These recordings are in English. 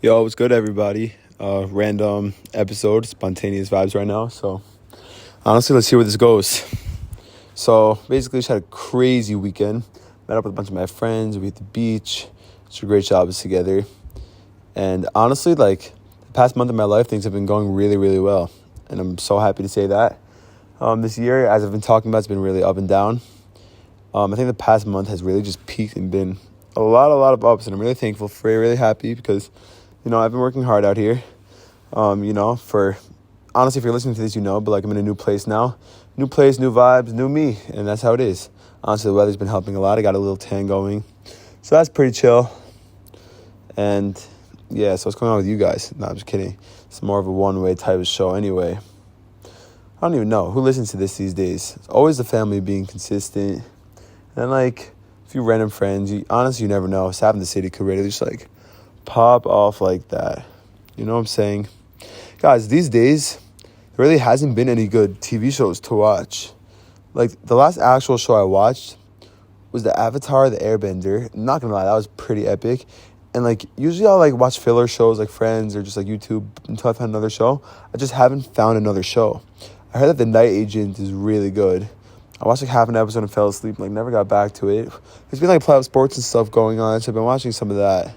Yo, what's good, everybody? Random episode, spontaneous vibes right now. So, honestly, let's hear where this goes. So, basically, just had a crazy weekend. Met up with a bunch of my friends. We hit the beach. It's a great jobs together. And honestly, like, the past month of my life, things have been going really, really well. And I'm so happy to say that. This year, as I've been talking about, it's been really up and down. I think the past month has really just peaked and been a lot of ups. And I'm really thankful for it, really happy because I've been working hard out here. For honestly, if you're listening to this, but like I'm in a new place now. New place, new vibes, new me. And that's how it is. Honestly, the weather's been helping a lot. I got a little tan going. So that's pretty chill. And yeah, so what's going on with you guys? No, I'm just kidding. It's more of a one-way type of show anyway. I don't even know who listens to this these days. It's always the family being consistent. And like a few random friends. Honestly, you never know. Sap in the city could really just like pop off like that. You know what I'm saying? Guys, these days, there really hasn't been any good TV shows to watch. Like, the last actual show I watched was the Avatar, the Airbender. I'm not gonna lie, that was pretty epic. And, like, usually I'll, like, watch filler shows like Friends or just, like, YouTube until I find another show. I just haven't found another show. I heard that The Night Agent is really good. I watched, like, half an episode and fell asleep and, like, never got back to it. There's been, like, playoff sports and stuff going on, so I've been watching some of that.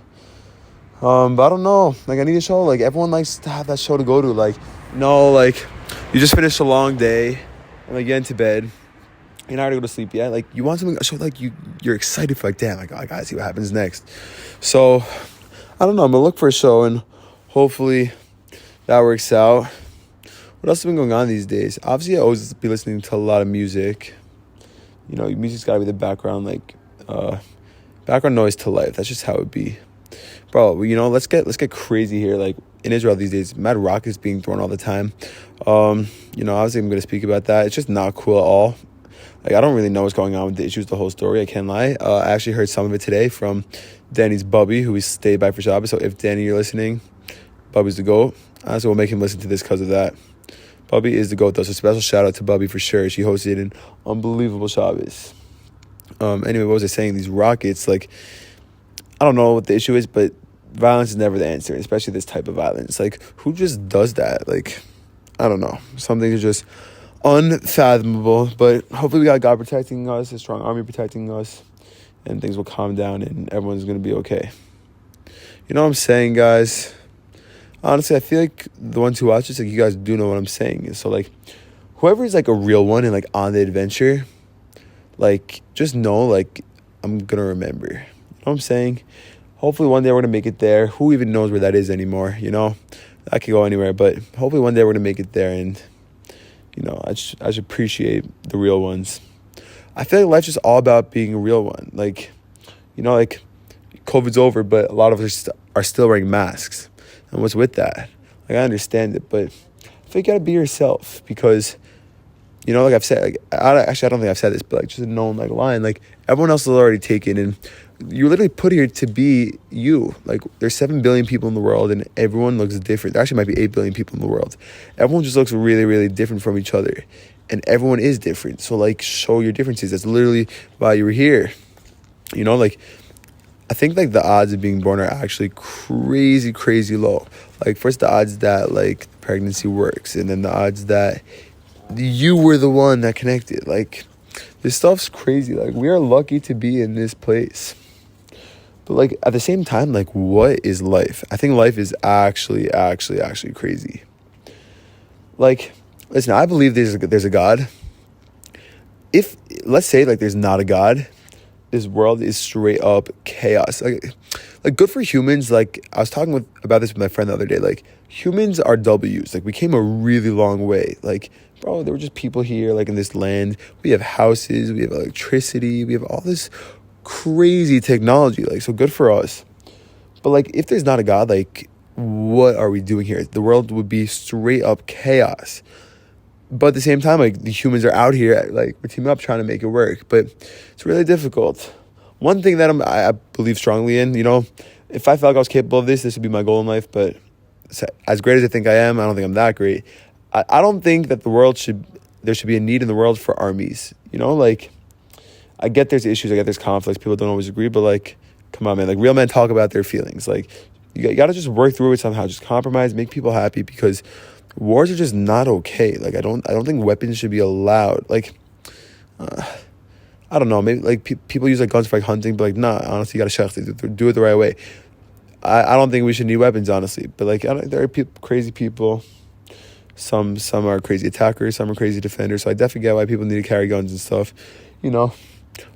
But I don't know. Like, I need a show. Like, everyone likes to have that show to go to. Like, you just finished a long day, and, like, you get into bed. You're not ready to go to sleep yet. Like, you want something, a show, like, you're excited for, like, damn, like, I gotta see what happens next. So, I don't know. I'm gonna look for a show, and hopefully that works out. What else has been going on these days? Obviously, I always be listening to a lot of music. Music's gotta be the background, like, background noise to life. That's just how it be. Bro, let's get crazy here. Like, in Israel these days, mad rockets being thrown all the time. Obviously I'm going to speak about that. It's just not cool at all. Like, I don't really know what's going on with the issues, the whole story. I can't lie. I actually heard some of it today from Danny's Bubby, who we stayed by for Shabbos. So if Danny, you're listening, Bubby's the GOAT. So we'll make him listen to this because of that. Bubby is the GOAT, though. So special shout out to Bubby for sure. She hosted an unbelievable Shabbos. Anyway, what was I saying? These rockets, like, I don't know what the issue is, but violence is never the answer, especially this type of violence. Like, who just does that? Like, I don't know. Some things are just unfathomable, but hopefully we got God protecting us, a strong army protecting us, and things will calm down and everyone's going to be okay. You know what I'm saying, guys? Honestly, I feel like the ones who watch this, like, you guys do know what I'm saying. So, like, whoever is, like, a real one and, like, on the adventure, like, just know, like, I'm going to remember. You know what I'm saying? Hopefully one day we're going to make it there. Who even knows where that is anymore, I could go anywhere, but hopefully one day we're going to make it there, and, I should appreciate the real ones. I feel like life's just all about being a real one. Like, like, COVID's over, but a lot of us are still wearing masks. And what's with that? Like, I understand it, but I feel like you got to be yourself because, like I've said, like, I don't think I've said this, but, like, just a known, like, line, like, everyone else is already taken, and you're literally put here to be you. Like, there's 7 billion people in the world, and everyone looks different. There actually might be 8 billion people in the world. Everyone just looks really, really different from each other, and everyone is different. So, like, show your differences. That's literally why you were here. Like, I think, like, the odds of being born are actually crazy, crazy low. Like, first, the odds that, like, pregnancy works, and then the odds that you were the one that connected. Like, this stuff's crazy. Like, we are lucky to be in this place. But, like, at the same time, like, what is life? I think life is actually crazy. Like, listen, I believe there's a God. If, let's say, like, there's not a God, this world is straight up chaos. Like good for humans. Like, I was talking about this with my friend the other day. Like, humans are W's. Like, we came a really long way. Like, bro, there were just people here, like, in this land. We have houses, we have electricity, we have all this crazy technology. Like, so good for us. But, like, if there's not a God, like, what are we doing here? The world would be straight up chaos. But at the same time, like, the humans are out here, like, we're teaming up trying to make it work. But it's really difficult. One thing that I believe strongly in, if I felt like I was capable of this would be my goal in life. But as great as I think I am, I don't think I'm that great. I don't think that there should be a need in the world for armies. Like, I get there's issues, I get there's conflicts, people don't always agree, but, like, come on, man. Like, real men talk about their feelings. Like, you got to just work through it somehow. Just compromise, make people happy, because wars are just not okay. Like, I don't think weapons should be allowed. Like, I don't know, maybe like people use like guns for like hunting, but like nah, honestly, you gotta do it the right way. I don't think we should need weapons, honestly, but like there are crazy people. Some are crazy attackers, some are crazy defenders. So I definitely get why people need to carry guns and stuff. You know,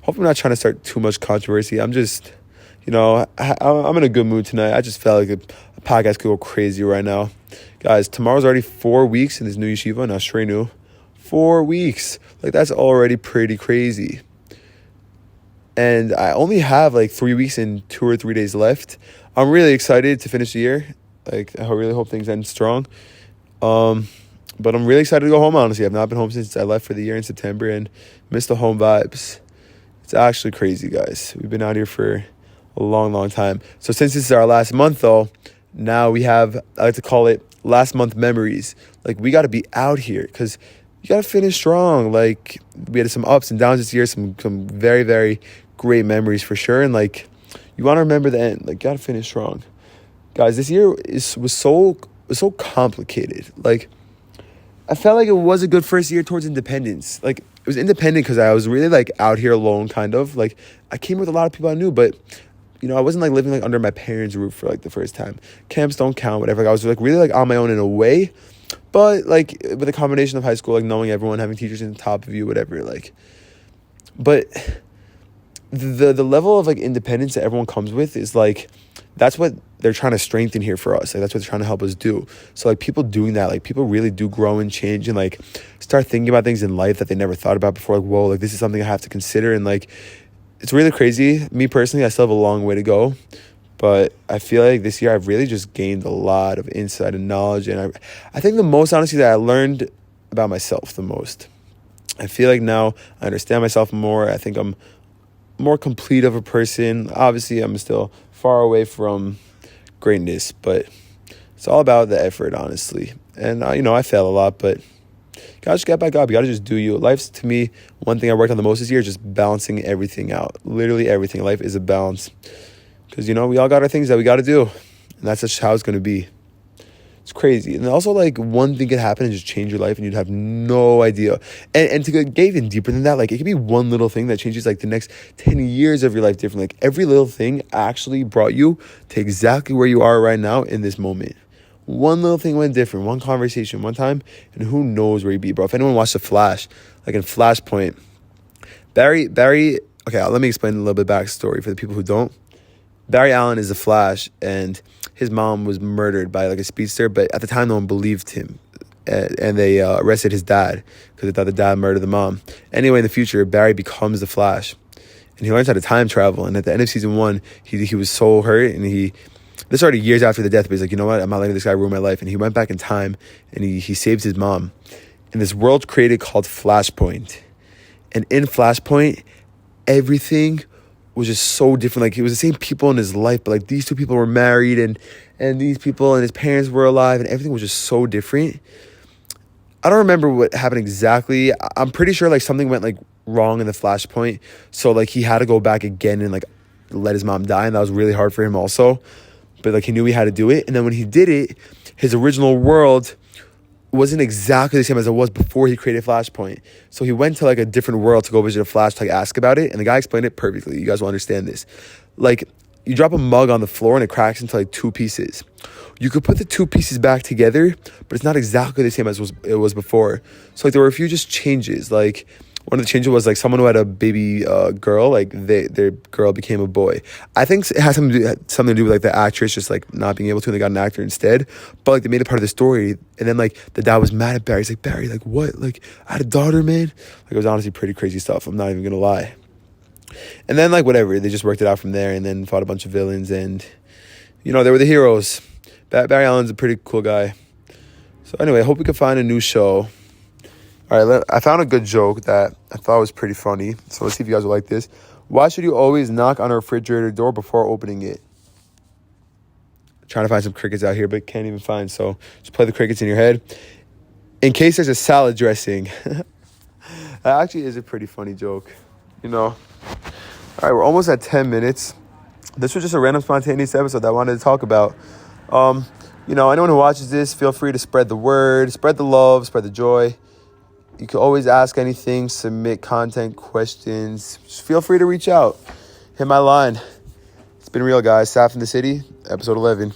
hopefully I'm not trying to start too much controversy. I'm just, I'm in a good mood tonight. I just felt like a podcast could go crazy right now. Guys, tomorrow's already 4 weeks in this new yeshiva in Ashrenu. 4 weeks. Like, that's already pretty crazy. And I only have like 3 weeks and 2 or 3 days left. I'm really excited to finish the year. Like, I really hope things end strong. But I'm really excited to go home, honestly. I've not been home since I left for the year in September and missed the home vibes. It's actually crazy, guys. We've been out here for a long, long time. So since this is our last month, though, now we have, I like to call it last month memories. Like, we got to be out here because you got to finish strong. Like, we had some ups and downs this year, some very, very great memories for sure. And, like, you want to remember the end. Like, got to finish strong. Guys, this year was so complicated. Like, I felt like it was a good first year towards independence. Like, it was independent because I was really, like, out here alone, kind of. Like, I came with a lot of people I knew, but, I wasn't, like, living, like, under my parents' roof for, like, the first time. Camps don't count, whatever. Like, I was, like, really, like, on my own in a way. But, like, with a combination of high school, like, knowing everyone, having teachers on top of you, whatever, like. But the level of, like, independence that everyone comes with is, like, that's what they're trying to strengthen here for us. Like, that's what they're trying to help us do. So, like, people doing that, like, people really do grow and change and, like, start thinking about things in life that they never thought about before. Like, whoa, like, this is something I have to consider. And, like, it's really crazy. Me personally, I still have a long way to go. But I feel like this year I've really just gained a lot of insight and knowledge. And I think the most, honestly, that I learned about myself the most. I feel like now I understand myself more. I think I'm more complete of a person. Obviously, I'm still far away from greatness, but it's all about the effort, honestly. And, I fail a lot, but you gotta just get back up. You gotta just do you. Life's, to me, one thing I worked on the most this year is just balancing everything out. Literally everything. Life is a balance. Because, we all got our things that we gotta do. And that's just how it's gonna be. It's crazy. And also, like, one thing could happen and just change your life and you'd have no idea. And to get even deeper than that, like, it could be one little thing that changes, like, the next 10 years of your life differently. Like, every little thing actually brought you to exactly where you are right now in this moment. One little thing went different, one conversation, one time, and who knows where you'd be, bro. If anyone watched The Flash, like in Flashpoint, Barry, okay, let me explain a little bit backstory for the people who don't. Barry Allen is the Flash, and his mom was murdered by, like, a speedster, but at the time, no one believed him, and they arrested his dad because they thought the dad murdered the mom. Anyway, in the future, Barry becomes the Flash, and he learns how to time travel, and at the end of season 1, he was so hurt, and this started years after the death, but he's like, you know what, I'm not letting this guy ruin my life, and he went back in time, and he saves his mom, and this world's created called Flashpoint, and in Flashpoint, everything was just so different. Like, it was the same people in his life, but, like, these two people were married and these people and his parents were alive, and everything was just so different. I don't remember what happened exactly. I'm pretty sure, like, something went, like, wrong in the Flashpoint, so, like, he had to go back again and, like, let his mom die, and that was really hard for him also, but, like, he knew he had to do it. And then when he did it, his original world wasn't exactly the same as it was before he created Flashpoint. So he went to, like, a different world to go visit a Flash to, like, ask about it. And the guy explained it perfectly. You guys will understand this. Like, you drop a mug on the floor and it cracks into, like, 2 pieces. You could put the 2 pieces back together, but it's not exactly the same as it was before. So, like, there were a few just changes. Like, one of the changes was, like, someone who had a baby girl, like, their girl became a boy. I think it has something to do with, like, the actress just, like, not being able to, and they got an actor instead. But, like, they made it part of the story. And then, like, the dad was mad at Barry. He's like, Barry, like, what? Like, I had a daughter, man. Like, it was honestly pretty crazy stuff. I'm not even going to lie. And then, like, whatever. They just worked it out from there and then fought a bunch of villains. And, they were the heroes. Barry Allen's a pretty cool guy. So, anyway, I hope we can find a new show. All right, I found a good joke that I thought was pretty funny. So let's see if you guys will like this. Why should you always knock on a refrigerator door before opening it? Trying to find some crickets out here, but can't even find. So just play the crickets in your head. In case there's a salad dressing. That actually is a pretty funny joke. All right, we're almost at 10 minutes. this was just a random spontaneous episode that I wanted to talk about. Anyone who watches this, feel free to spread the word, spread the love, spread the joy. You can always ask anything, submit content, questions. Just feel free to reach out. Hit my line. It's been real, guys. Saf in the City, episode 11.